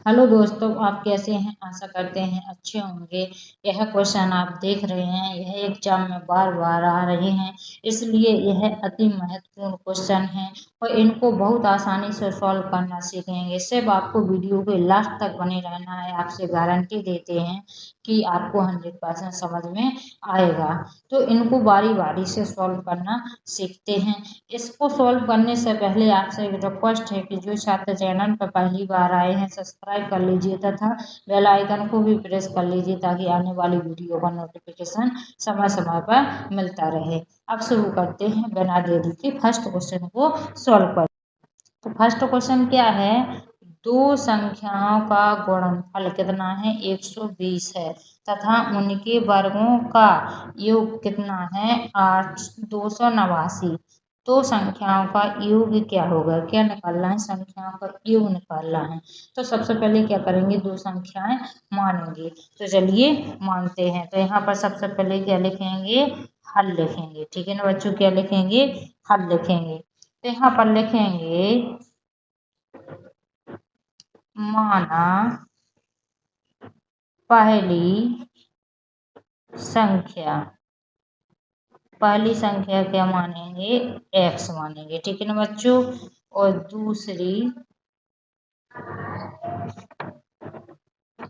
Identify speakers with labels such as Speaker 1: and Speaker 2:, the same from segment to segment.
Speaker 1: Hello दोस्तों, आप कैसे हैं? आशा करते हैं अच्छे होंगे। यह क्वेश्चन आप देख रहे हैं, यह एग्जाम में बार बार आ रहे हैं, इसलिए यह अति महत्वपूर्ण क्वेश्चन है और इनको बहुत आसानी से सॉल्व करना सीखेंगे। सिर्फ आपको वीडियो के लास्ट तक बने रहना है। आपसे गारंटी देते हैं कि आपको 100% समझ में आएगा। तो इनको बारी बारी से सॉल्व करना सीखते हैं। इसको सॉल्व करने से पहले आपसे एक रिक्वेस्ट है कि जो छात्र चैनल पर पहली बार आए हैं सब्सक्राइब कर लीजिए तथा बेल आइकन को भी प्रेस कर लीजिए ताकि आने वाली वीडियो का नोटिफिकेशन समय समय पर मिलता रहे। अब शुरू करते हैं बिना देरी के फर्स्ट क्वेश्चन को सॉल्व कर। तो फर्स्ट क्वेश्चन क्या है? दो संख्याओं का गुणनफल कितना है? 120 है तथा उनके वर्गों का योग कितना है? 289। तो संख्याओं का योग क्या होगा? क्या निकालना है? संख्याओं का योग निकालना है। तो सबसे पहले क्या करेंगे? दो संख्याएं मानेंगे। तो चलिए मानते हैं। तो यहाँ पर सबसे पहले क्या लिखेंगे? हल लिखेंगे। ठीक है ना बच्चों? क्या लिखेंगे? हल लिखेंगे। तो यहाँ पर लिखेंगे माना पहली संख्या क्या मानेंगे? x मानेंगे। ठीक है ना बच्चों? और दूसरी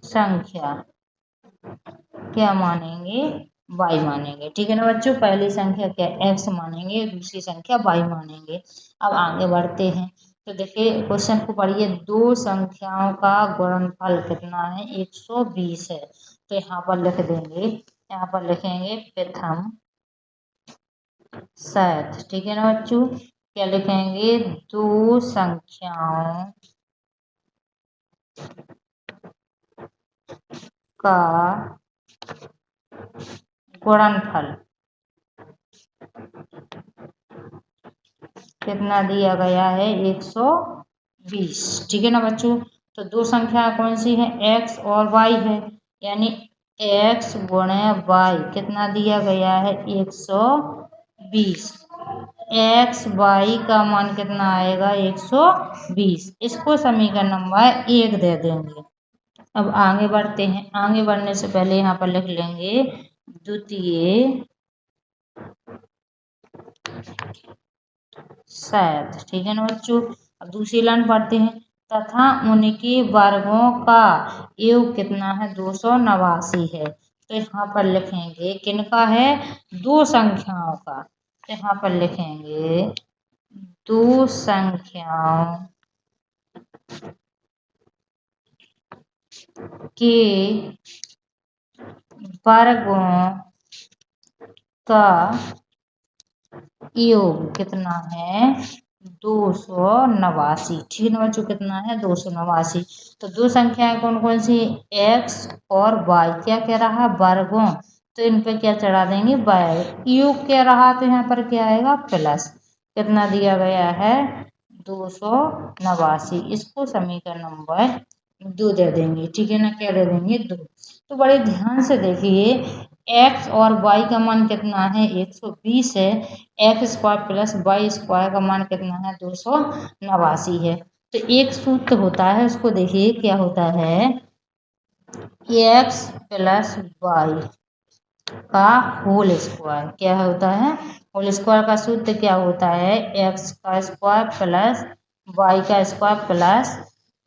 Speaker 1: संख्या क्या मानेंगे? y मानेंगे। ठीक है ना बच्चों? पहली संख्या क्या x मानेंगे, दूसरी संख्या y मानेंगे। अब आगे बढ़ते हैं। तो देखिए क्वेश्चन को पढ़िए। दो संख्याओं का गुणनफल कितना है? 120 है। तो यहाँ पर लिख देंगे, यहाँ पर लिखेंगे प्रथम शर्त। ठीक है ना बच्चों? क्या लिखेंगे? दो संख्याओं का गुणनफल कितना दिया गया है? 120। ठीक है ना बच्चों? तो दो संख्या कौन सी है? x और y है, यानी x गुणे y कितना दिया गया है? 120। x y का मान कितना आएगा? 120। इसको समीकरण नंबर 1 दे देंगे। अब आगे बढ़ते हैं। आगे बढ़ने से पहले यहाँ पर लिख लेंगे द्वितीय शर्त। ठीक है ना बच्चों? अब दूसरी लाइन पढ़ते हैं। तथा उनके वर्गों का योग कितना है? 289 है। तो यहाँ पर लिखेंगे किनका है? दो संख्याओं का। तो यहाँ पर लिखेंगे दो संख्याओं के वर्गों का योग कितना है? 289। ठीक है ना बच्चों? कितना है? 289। तो दो संख्याएं कौन कौन सी? x और y। क्या कह रहा है? वर्गों। तो इन पे क्या चढ़ा देंगे? y। योग क्या रहा? तो यहाँ पर क्या आएगा? प्लस। कितना दिया गया है? 289। इसको समीकरण नंबर 2 दे देंगे। ठीक है ना? क्या दे देंगे? 2। तो बड़े ध्यान से देखिए, x और y का मान कितना है? 120 है। x square plus y square का मान कितना है? 289 है। तो एक सूत्र होता है, उसको देखिए क्या होता है? x प्लस y का होल स्क्वायर। क्या होता है? होल स्क्वायर का सूत्र क्या होता है? x का स्क्वायर प्लस y का स्क्वायर प्लस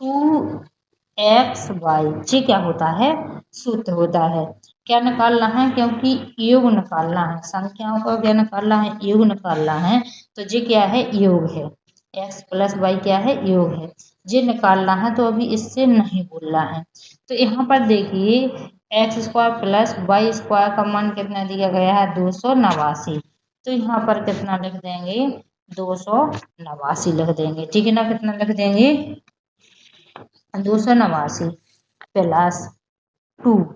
Speaker 1: 2xy। जी क्या होता है? सूत्र होता है। क्या निकालना है? क्योंकि योग निकालना है। संख्याओं का क्या निकालना है? योग निकालना है। तो जी क्या है? योग है। x प्लस वाई क्या है? योग है। जी निकालना है, तो अभी इससे नहीं बोलना है। तो यहाँ पर देखिए x square plus y square का मान कितना दिया गया है? 289। तो यहाँ पर कितना लिख देंगे? 289 लिख देंगे। ठीक है ना? कितना लिख देंगे? 289 प्लस 2।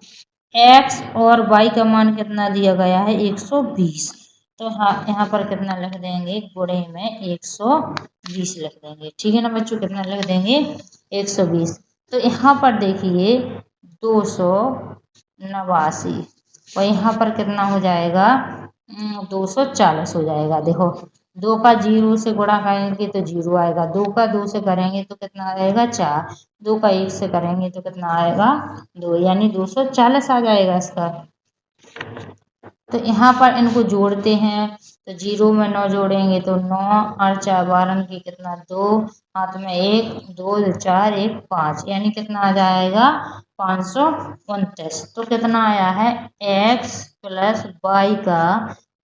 Speaker 1: एक्स और वाई का मान कितना दिया गया है? 120। तो हाँ, यहाँ पर कितना लिख देंगे? गुणे में 120 लिख देंगे। ठीक है ना बच्चों? कितना लिख देंगे? 120। तो यहाँ पर देखिए 289 और यहाँ पर कितना हो जाएगा? 240 हो जाएगा। देखो 2 का 0 से गुणा करेंगे तो 0 आएगा, 2 का 2 से करेंगे तो कितना आएगा 4, 2 का 1 से करेंगे तो कितना आएगा 2, यानी 240 आ जाएगा इसका। तो यहाँ पर इनको जोड़ते हैं तो 0 में 9 जोड़ेंगे तो 9 और 4 12 की कितना 2, हाथ में 1 2 4 1 5, यानी कितना आ जाएगा 529। तो कितना आया है x प्लस वाई का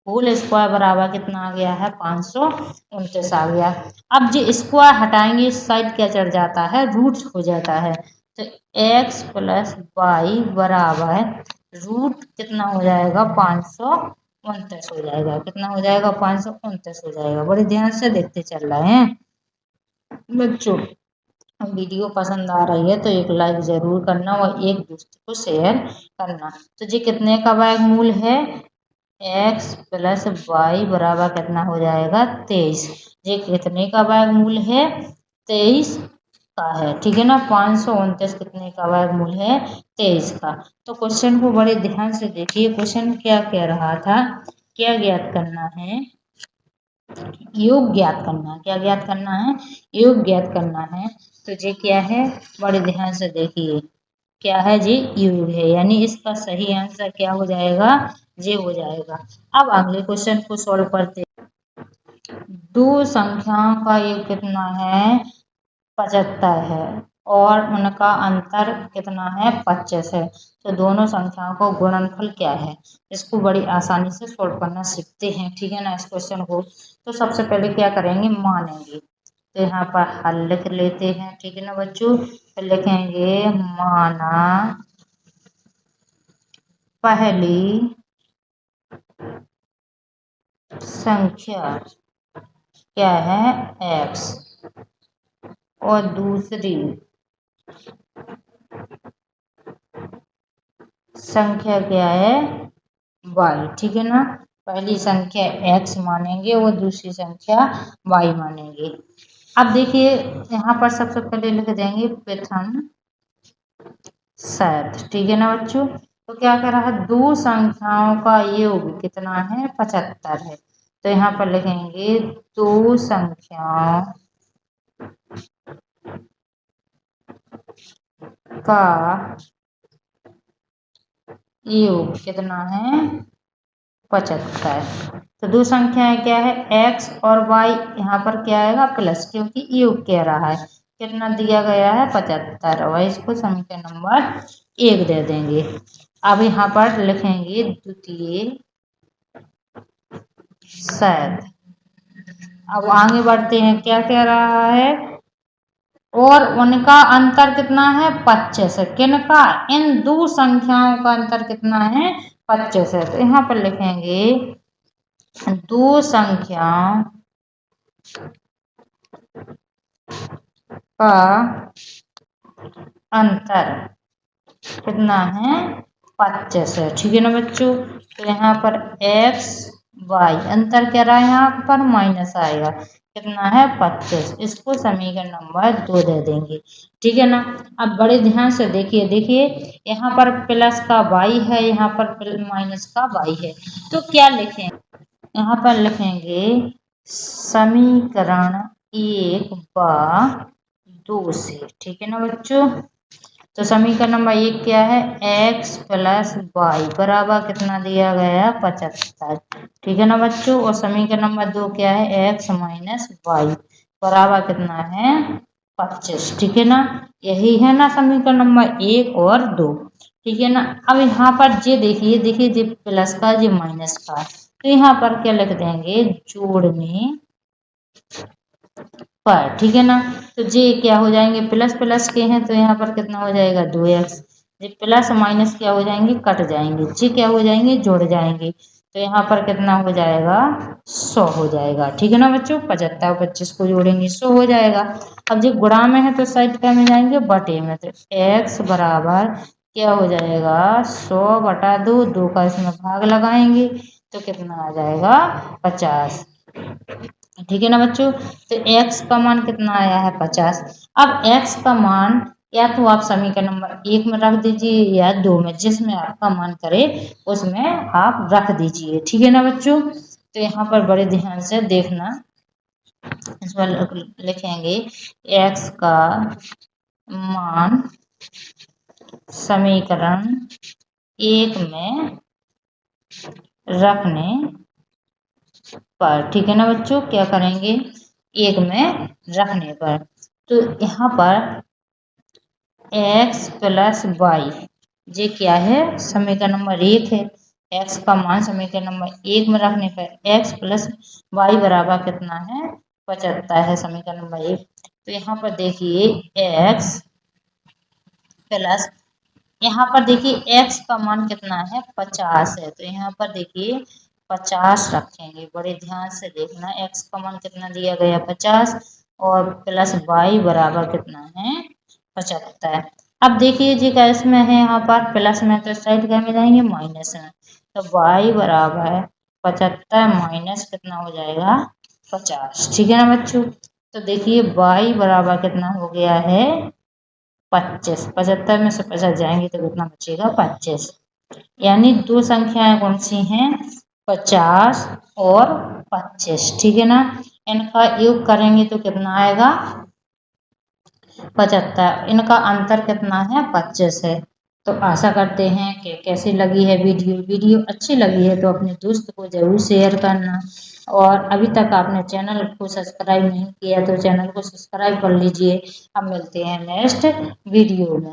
Speaker 1: होल स्क्वायर बराबर कितना आ गया है 529 आ गया। अब जो स्क्वायर हटाएंगे इस साइड क्या चढ़ जाता है रूट हो जाता है, तो x प्लस वाई बराबर रूट कितना हो जाएगा 529 हो जाएगा, कितना हो जाएगा 529 हो जाएगा। बड़े ध्यान से देखते चल रहे हैं बच्चों। वीडियो पसंद आ रही है तो एक लाइक जरूर करना और एक दूसरे को शेयर करना। तो जी कितने का वर्गमूल है x प्लस वाई बराबर कितना हो जाएगा 23। ये कितने का वर्गमूल है 23 का है, ठीक है ना। 529 कितने का वर्गमूल है 23 का। तो क्वेश्चन को बड़े ध्यान से देखिए, क्वेश्चन क्या कह रहा था, क्या ज्ञात करना है, योग ज्ञात करना है। क्या ज्ञात करना है, योग ज्ञात करना है। तो ये क्या है बड़े ध्यान से देखिए, क्या है जी योग है, यानी इसका सही आंसर क्या हो जाएगा ये हो जाएगा। अब अगले क्वेश्चन को सॉल्व करते, दो संख्याओं का योग कितना है 75 है और उनका अंतर कितना है 25 है, तो दोनों संख्याओं का गुणनफल क्या है। इसको बड़ी आसानी से सॉल्व करना सीखते हैं, ठीक है ना। इस क्वेश्चन को तो सबसे पहले क्या करेंगे मानेंगे, तो यहाँ पर हल लिख लेते हैं, ठीक है ना बच्चों। तो लिखेंगे माना पहली संख्या क्या है x और दूसरी संख्या क्या है y, ठीक है ना। पहली संख्या x मानेंगे और दूसरी संख्या y मानेंगे। अब देखिए यहाँ पर सबसे पहले लिख देंगे प्रथम शर्त, ठीक है ना बच्चों। तो क्या कह रहा है दो संख्याओं का योग कितना है 75 है, तो यहाँ पर लिखेंगे दो संख्याओं का योग कितना है 75। तो दो संख्याएं क्या है x और y, यहाँ पर क्या आएगा प्लस, क्योंकि योग कह रहा है कितना दिया गया है 75, और इसको समीकरण नंबर 1 दे देंगे। अब यहाँ पर लिखेंगे द्वितीय शर्त। अब आगे बढ़ते हैं, क्या कह रहा है और उनका अंतर कितना है 25 है, किनका इन दो संख्याओं का अंतर कितना है 25 है। तो यहाँ पर लिखेंगे दो संख्याओं का अंतर कितना है 25 है, ठीक है ना बच्चों। तो यहाँ पर x y अंतर क्या रहा है यहाँ पर माइनस आएगा, कितना है 25, इसको समीकरण नंबर 2 दे देंगे, ठीक है ना। अब बड़े ध्यान से देखिए, देखिए यहाँ पर प्लस का y है, यहाँ पर माइनस का y है, तो क्या लिखें, यहाँ पर लिखेंगे समीकरण 1 व 2 से, ठीक है ना बच्चों। तो समीकरण नंबर 1 क्या है x प्लस वाई बराबर कितना दिया गया 75, ठीक है ना बच्चों। और समीकरण नंबर 2 क्या है x माइनस वाई बराबर कितना है 25, ठीक है ना। यही है ना समीकरण नंबर 1 और 2, ठीक है ना। अब यहाँ पर ये देखिए, देखिए ये प्लस का ये माइनस का, तो यहाँ पर क्या लिख देंगे जोड़ने पर, ठीक है ना। तो जे क्या हो जाएंगे प्लस प्लस के हैं तो यहाँ पर कितना हो जाएगा 2x, जे प्लस माइनस क्या हो जाएंगे कट जाएंगे, जे क्या हो जाएंगे जुड़ जाएंगे, तो यहाँ पर कितना हो जाएगा 100 हो जाएगा, ठीक है ना बच्चों। 75 25 को जोड़ेंगे 100 हो जाएगा। अब जो गुणा में है तो साइड क्या में जाएंगे बटे में, तो x बराबर क्या हो जाएगा 100 बटा 2, 2 का इसमें भाग लगाएंगे तो कितना आ जाएगा 50, ठीक है ना बच्चों। तो x का मान कितना आया है 50। अब x का मान या तो आप समीकरण नंबर 1 में रख दीजिए या 2 में, जिसमें आपका मन करे उसमें आप रख दीजिए, ठीक है ना बच्चों। तो यहाँ पर बड़े ध्यान से देखना। इस पर लिखेंगे x का मान समीकरण 1 में रखने पर, ठीक है ना बच्चों, क्या करेंगे 1 में रखने पर। तो यहाँ पर x प्लस वाई, ये क्या है समीकरण नंबर 1 है। x का मान समीकरण नंबर 1 में रखने पर x प्लस वाई बराबर कितना है 75 है समीकरण नंबर 1। तो यहाँ पर देखिए x प्लस, यहाँ पर देखिए x का मान कितना है 50 है, तो यहाँ पर देखिए 50 रखेंगे। बड़े ध्यान से देखना, x का मान कितना दिया गया 50 और प्लस y बराबर कितना है 75। अब देखिए जी कैस में है, यहाँ पर प्लस में तो साइड क्या में जाएंगे माइनस में, तो y बराबर 75 माइनस कितना हो जाएगा 50, ठीक है ना बच्चों। तो देखिए y बराबर कितना हो गया है 25, 75 में से 50 जाएंगे तो कितना बचेगा 25। यानी दो संख्याएं कौन सी हैं 50 और 25, ठीक है ना। इनका योग करेंगे तो कितना आएगा 75, इनका अंतर कितना है 25 है। तो आशा करते हैं कि कैसी लगी है वीडियो अच्छी लगी है तो अपने दोस्त को जरूर शेयर करना, और अभी तक आपने चैनल को सब्सक्राइब नहीं किया तो चैनल को सब्सक्राइब कर लीजिए। अब मिलते हैं नेक्स्ट वीडियो में।